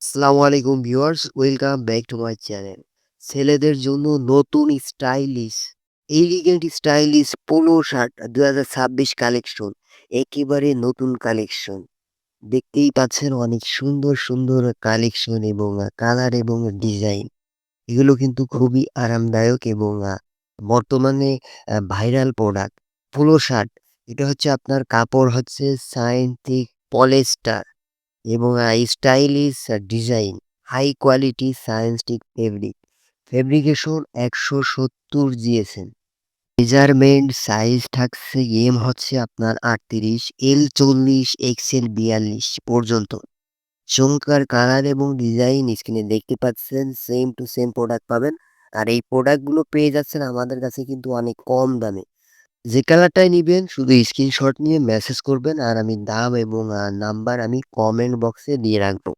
আসসালামু আলাইকুম viewers, welcome back to my channel. ছেলেদের জন্য নতুন stylish, elegant stylish polo shirt ২০২৬ collection. একেবারে নতুন কালেকশন। দেখতেই পাচ্ছেন অনেক সুন্দর, সুন্দর কালেকশন এবং কালার এবং ডিজাইন। এগুলো কিন্তু খুবই আরামদায়ক এবং বর্তমানে ভাইরাল প্রোডাক্ট। পোলো শার্ট, এটা হচ্ছে আপনার কাপড় হচ্ছে সায়েন্টিক পলিস্টার এবং stylish design, high quality scientific fabric. Fabrication ১৭০ GSM. Measurement size থাকছে এম হচ্ছে আপনার ৩৮, এল ৪০, এক্সএল ৪২ পর্যন্ত। চমৎকার কালার এবং ডিজাইন স্ক্রিনে দেখতে পাচ্ছেন, সেম টু সেম প্রোডাক্ট পাবেন। আর এই প্রোডাক্টগুলো পেয়ে যাচ্ছেন আমাদের কাছে কিন্তু অনেক কম দামে। যে কালারটাই নিবেন শুধু স্ক্রিনশট নিয়ে মেসেজ করবেন আর আমি দাম এবং নাম্বার আমি কমেন্ট বক্সে দিয়ে রাখবো।